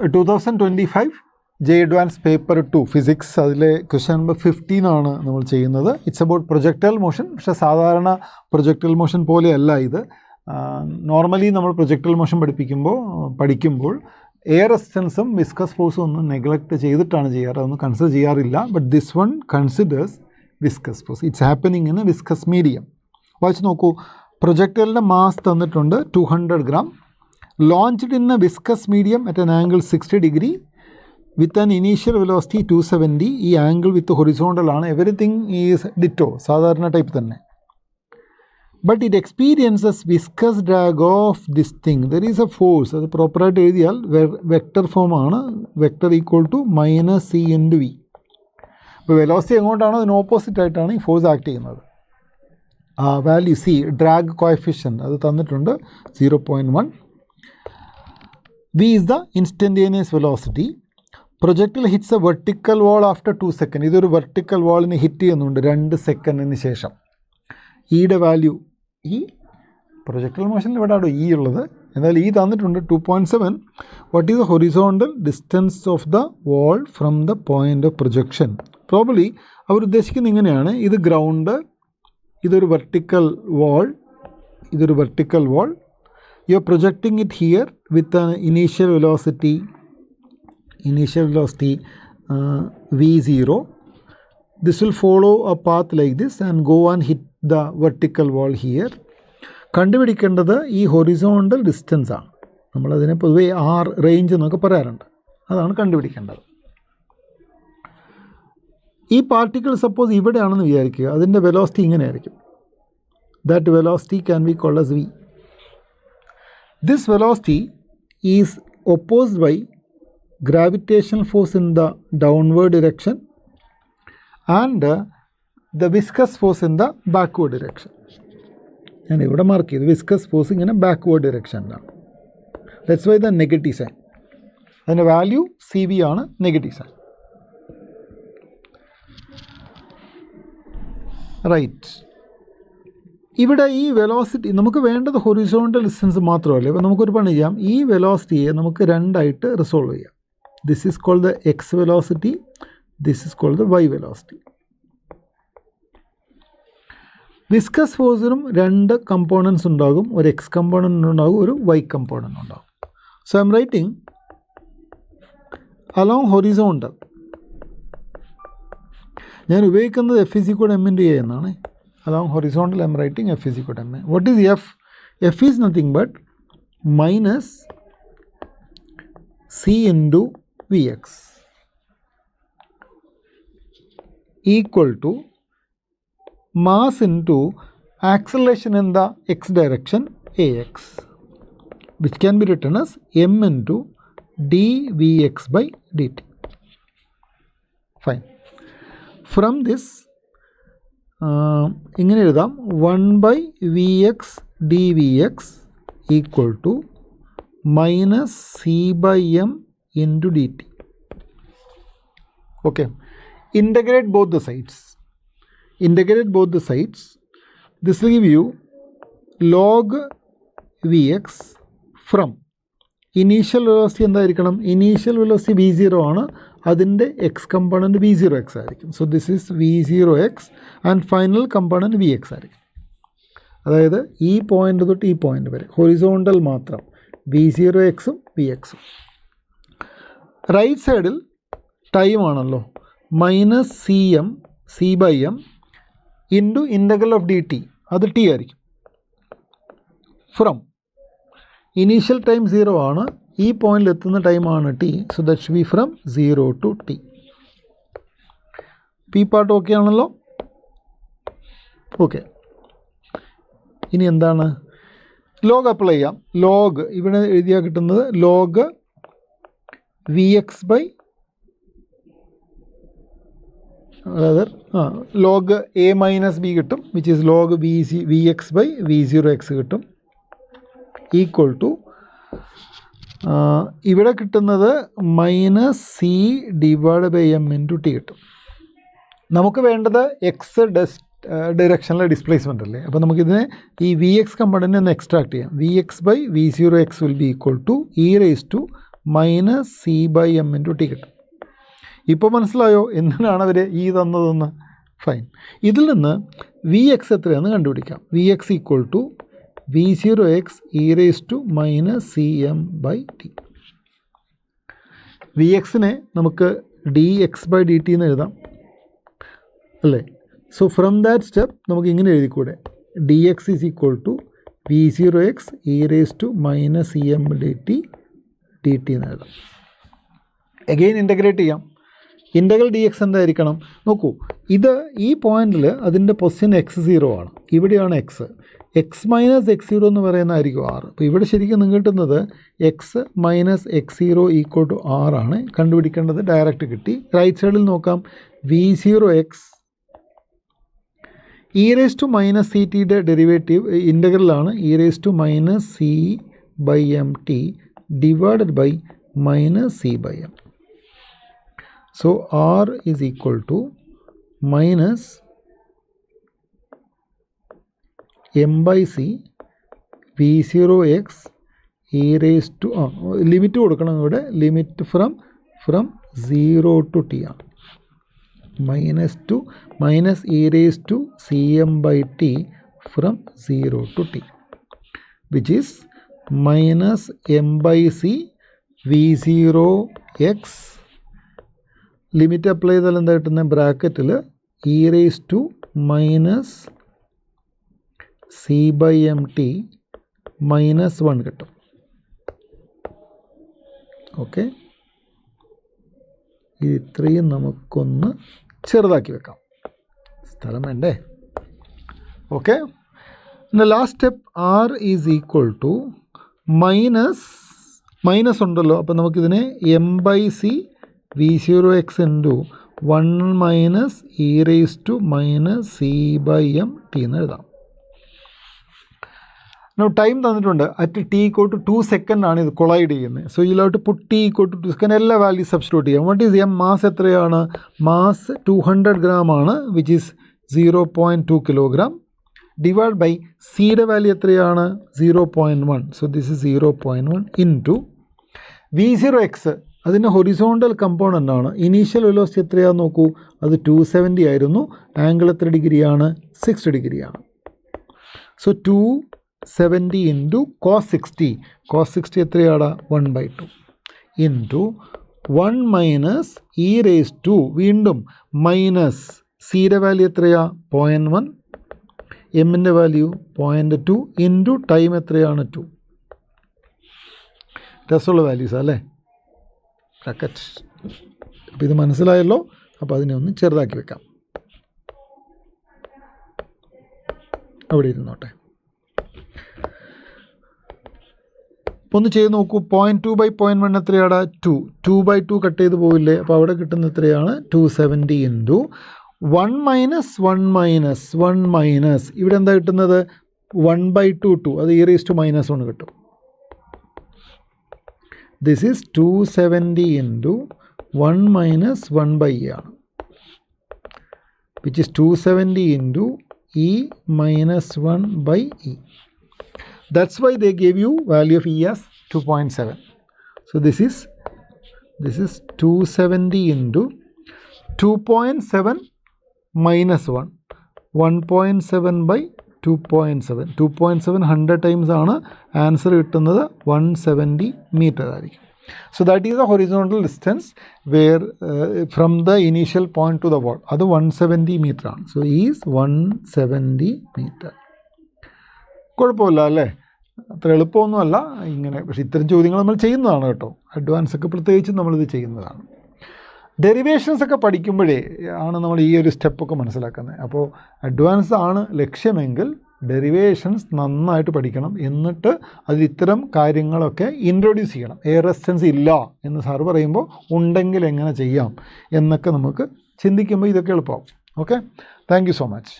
2025 J advance paper 2 physics അതിലെ question number 15 ആണ് നമ്മൾ ചെയ്യുന്നത്. It's about projectile motion. പക്ഷേ സാധാരണ പ്രൊജക്ടൈൽ മോഷൻ പോലെയല്ല ഇത്. നോർമലി നമ്മൾ പ്രൊജക്ടൈൽ മോഷൻ പഠിക്കുമ്പോൾ എയർ റെസിസ്റ്റൻസും വിസ്കസ് ഫോഴ്സും ഒന്നും നെഗ്ലക്റ്റ് ചെയ്തിട്ടാണ് ചെയ്യാറ്, അതൊന്നും കൺസിഡർ ചെയ്യാറില്ല. But this one considers viscous force. It's happening in A viscous medium. വായിച്ച് നോക്കൂ. പ്രൊജക്ടൈലിൻ്റെ മാസ് തന്നിട്ടുണ്ട് 200 gram. Launched in a viscous medium at an angle 60 degree with an initial velocity 270. ഈ ആംഗിൾ വിത്ത് ഹൊറിസോണ്ടൽ ആണ്. Everything is ditto, സാധാരണ type തന്നെ. But it experiences viscous drag of this thing. There is a force. അത് പ്രോപ്പറായിട്ട് എഴുതിയാൽ vector ഫോമാണ്. Vector equal to -c × v. ഇപ്പോൾ velocity എങ്ങോട്ടാണോ അതിന് ഓപ്പോസിറ്റ് ആയിട്ടാണ് ഈ ഫോഴ്സ് ആക്ട് ചെയ്യുന്നത്. വാല്യൂ c, ഡ്രാഗ് കോഎഫിഷ്യൻറ്റ് അത് തന്നിട്ടുണ്ട് 0.1. v is the instantaneous velocity. Projectile hits a vertical wall after 2 seconds. ഇതൊരു വെർട്ടിക്കൽ വാളിന് ഹിറ്റ് ചെയ്യുന്നുണ്ട് 2 സെക്കൻഡിന് ശേഷം. ഇയുടെ വാല്യൂ ഈ പ്രൊജക്ടൈൽ മോഷനിൽ എവിടെയാണോ ഈ ഉള്ളത്? എന്നാൽ ഈ തന്നിട്ടുണ്ട് 2.7. What is the horizontal distance of the wall from the point of projection? Probably അവർ ഉദ്ദേശിക്കുന്നത് ഇങ്ങനെയാണ്. ഇത് ഗ്രൗണ്ട്, ഇതൊരു vertical wall. You're projecting it here with an initial velocity v0. This will follow a path like this and go and hit the vertical wall here. കണ്ടുപിടിക്കേണ്ടത് ഈ horizontal distance ആണ്. നമ്മളതിനെ പൊതുവെ റേഞ്ച് എന്നൊക്കെ പറയാറുണ്ട്. അതാണ് കണ്ടുപിടിക്കേണ്ടത്. ഈ പാർട്ടിക്കിൾ സപ്പോസ് ഇവിടെയാണെന്ന് വിചാരിക്കുക. അതിൻ്റെ വെലോസിറ്റി ഇങ്ങനെ ആയിരിക്കും. That velocity can be called as v. This velocity is opposed by gravitational force in the downward direction and the viscous force in the backward direction. ഞാൻ ഇവിടെ മാർക്ക് ചെയ്തു. വിസ്കസ് ഫോഴ്സ് ഇങ്ങനെ backward ഡിറക്ഷനിലാണ്. That's why the negative sign. അതിൻ്റെ value cv ആണ്, negative sign. Right. ഇവിടെ ഈ velocity നമുക്ക് വേണ്ടത് ഹൊറിസോണ്ടൽ ഡിസ്റ്റൻസ് മാത്രമല്ല. ഇപ്പോൾ നമുക്കൊരു പണി ചെയ്യാം. ഈ വെലോസിറ്റിയെ നമുക്ക് രണ്ടായിട്ട് റിസോൾവ് ചെയ്യാം. This is called the x velocity, this is called the y velocity. Viscous ഫോഴ്സിനും 2 കമ്പോണൻസ് ഉണ്ടാകും. ഒരു എക്സ് കമ്പോണൻ്റ് ഉണ്ടാകും, ഒരു വൈ കമ്പോണൻ്റ് ഉണ്ടാകും. So I am writing along horizontal. ഞാൻ ഉപയോഗിക്കുന്നത് f=m/a എന്നാണ്. Along horizontal I am writing f=ma. What is f? f is nothing but minus c into vx equal to mass into acceleration in the x direction ax, which can be written as m into dvx by dt. Fine. From this ഇങ്ങനെ എഴുതാം. 1/vx dvx equal to -c/m into dt. Okay. Integrate both the sides. This will give you log vx from initial velocity എന്തായിരിക്കണം? Initial velocity v0 ആണ്. അതിൻ്റെ x component v0x ആയിരിക്കും. So this is v0x and final component vx ആയിരിക്കും. അതായത് ഈ point തൊട്ട് ഈ point വരെ ഹൊറിസോണ്ടൽ മാത്രം v0xും vxും. റൈറ്റ് സൈഡിൽ ടൈം ആണല്ലോ. -c/m into integral of dt, അത് t ആയിരിക്കും. ഫ്രം ഇനീഷ്യൽ ടൈം 0 ആണ്. ഈ പോയിന്റിൽ എത്തുന്ന ടൈമാണ് t. So that should be from 0 to t. ഈ പാർട്ട് ഓക്കെ ആണല്ലോ. ഓക്കെ. ഇനി എന്താണ്? ലോഗ് അപ്ലൈ ചെയ്യാം. ലോഗ് ഇവിടെ എഴുതിയാൽ കിട്ടുന്നത് ലോഗ് vx ബൈ അതായത് ലോഗ് a-b കിട്ടും, which is log vx by v0x കിട്ടും, ഈക്വൽ ടു ഇവിടെ കിട്ടുന്നത് -c/m into t കിട്ടും. നമുക്ക് വേണ്ടത് എക്സ് ഡയറക്ഷനിലെ ഡിസ്പ്ലേസ്മെൻ്റ് അല്ലേ. അപ്പോൾ നമുക്കിതിനെ ഈ vx കമ്പോണൻറ്റിനെ ഒന്ന് എക്സ്ട്രാക്ട് ചെയ്യാം. vx by v0x will be equal to e raised to minus c by m into t കിട്ടും. ഇപ്പോൾ മനസ്സിലായോ എന്തിനാണ് അവർ ഈ തന്നതെന്ന്? ഫൈൻ. ഇതിൽ നിന്ന് വി എക്സ് എത്രയാണെന്ന് കണ്ടുപിടിക്കാം. V x equal to v 0x e raise to minus c m by t. V എക്സിനെ നമുക്ക് d x by d t എന്ന് എഴുതാം അല്ലേ? സോ ഫ്രം ദാറ്റ് സ്റ്റെപ്പ് നമുക്ക് ഇങ്ങനെ എഴുതിക്കൂടെ, d x is equal to v 0x e raise to minus c m d t എന്ന് എഴുതാം. എഗെയിൻ ഇൻ്റഗ്രേറ്റ് ചെയ്യാം. ഇൻ്റഗ്രൽ ഡി എക്സ് എന്തായിരിക്കണം നോക്കൂ. ഇത് ഈ പോയിന്റിൽ അതിൻ്റെ പൊസിഷൻ x0 ആണ്, ഇവിടെയാണ് എക്സ്. എക്സ് മൈനസ് x0 എന്ന് പറയുന്നതായിരിക്കും 6. അപ്പോൾ ഇവിടെ ശരിക്കും നിങ്ങൾക്ക് കിട്ടുന്നത് X minus x0 equal to 6 ആണ്. കണ്ടുപിടിക്കേണ്ടത് ഡയറക്റ്റ് കിട്ടി. റൈറ്റ് സൈഡിൽ നോക്കാം, v 0x e raise to minus c ടിയുടെ ഡെറിവേറ്റീവ് ഇൻ്റഗ്രലാണ് e raise to minus c by m t divided by minus c by m. So r is equal to minus m by c v0x e raised to limit കൊടുക്കണം ഇവിടെ. Limit from 0 to t ആണ്. Minus e raised to cm by t from 0 to t which is minus m by c v0x limit apply ചെയ്താൽ എന്താ കിട്ടുന്നത്? ബ്രാക്കറ്റിൽ e raise to minus c by m t minus 1 കിട്ടും. Okay, ഇത്രയും നമുക്കൊന്ന് ചെറുതാക്കി വെക്കാം, സ്ഥലം വേണ്ടേ? Okay, last step r is equal to minus ഉണ്ടല്ലോ. അപ്പോൾ നമുക്കിതിനെ m by c v0x into 1 minus e raise to minus c by m t എന്ന് എഴുതാം. ടൈം തന്നിട്ടുണ്ട്. At t equal to 2 second ആണ് ഇത് കൊളൈഡ് ചെയ്യുന്നത്. So you have to put t equal to 2 second. എല്ലാ വാല്യൂ സബ്സ്റ്റിറ്റ്യൂട്ട് ചെയ്യാം. What is m? Mass എത്രയാണ്? Mass 200 gram ആണ്, which is 0.2 kilogram. Divide by സിയുടെ വാല്യൂ എത്രയാണ്? 0.1. So this is 0.1 into v0x. അതിൻ്റെ ഹൊറിസോണ്ടൽ കമ്പോണൻ്റ് ആണ്. Initial velocity എത്രയാണെന്ന് നോക്കൂ, അത് 270 ആയിരുന്നു. ആംഗിൾ എത്ര ഡിഗ്രിയാണ്? 60 ഡിഗ്രിയാണ്. So 270 into cos 60. കോസ് 60 എത്രയാണ്? 1/2 into 1 minus e raise to, വീണ്ടും മൈനസ് സിയുടെ വാല്യൂ എത്രയാ? 0.1. എമ്മിൻ്റെ വാല്യൂ 0.2 ഇൻറ്റു ടൈം എത്രയാണ്? 2. രസമുള്ള വാല്യൂസാണ് അല്ലേ? ബ്രാക്കറ്റ്. അപ്പോൾ ഇത് മനസ്സിലായല്ലോ. അപ്പോൾ അതിനെ ഒന്ന് ചെറുതാക്കി വെക്കാം, അവിടെ ഇരുന്നോട്ടെ. ഒന്ന് ചെയ്ത് നോക്കൂ. 0.2 ബൈ 0.1 എത്രയാണ്? 2. 2/2 കട്ട് ചെയ്ത് പോവില്ലേ? അപ്പോൾ അവിടെ കിട്ടുന്ന എത്രയാണ്? 270 ഇൻറ്റു 1 മൈനസ് ഇവിടെ എന്താ കിട്ടുന്നത്? 1/2 2. അത് ഇ റേസ് ടു മൈനസ് 1 കിട്ടും. This is 270 into 1 minus 1/e ആണ്, which is 270 into e minus 1/e. That's why they gave you value of e as 2.7. So this is 270 into 2.7 minus 1. 1.7 by 2.7. 2.7 100 times ആണ് answer കിട്ടുന്നത്. 170 metre ആയിരിക്കും. So that is the horizontal distance where from the initial point to the wall. അത് 170 metre ആണ്. So is 170 metre. കുഴപ്പമില്ല അല്ലേ? അത്ര എളുപ്പമൊന്നുമല്ല ഇങ്ങനെ, പക്ഷേ ഇത്തരം ചോദ്യങ്ങൾ നമ്മൾ ചെയ്യുന്നതാണ് കേട്ടോ. അഡ്വാൻസ് ഒക്കെ പ്രത്യേകിച്ച് നമ്മളിത് ചെയ്യുന്നതാണ്. ഡെറിവേഷൻസ് ഒക്കെ പഠിക്കുമ്പോഴേ ആണ് നമ്മൾ ഈ ഒരു സ്റ്റെപ്പൊക്കെ മനസ്സിലാക്കുന്നത്. അപ്പോൾ അഡ്വാൻസ് ആണ് ലക്ഷ്യമെങ്കിൽ ഡെറിവേഷൻസ് നന്നായിട്ട് പഠിക്കണം. എന്നിട്ട് അതിൽ ഇത്തരം കാര്യങ്ങളൊക്കെ ഇൻട്രൊഡ്യൂസ് ചെയ്യണം. എയർ റെസിസ്റ്റൻസ് ഇല്ല എന്ന് സാർ പറയുമ്പോൾ ഉണ്ടെങ്കിൽ എങ്ങനെ ചെയ്യാം എന്നൊക്കെ നമുക്ക് ചിന്തിക്കുമ്പോൾ ഇതൊക്കെ എളുപ്പമാവും. Okay, thank you so much.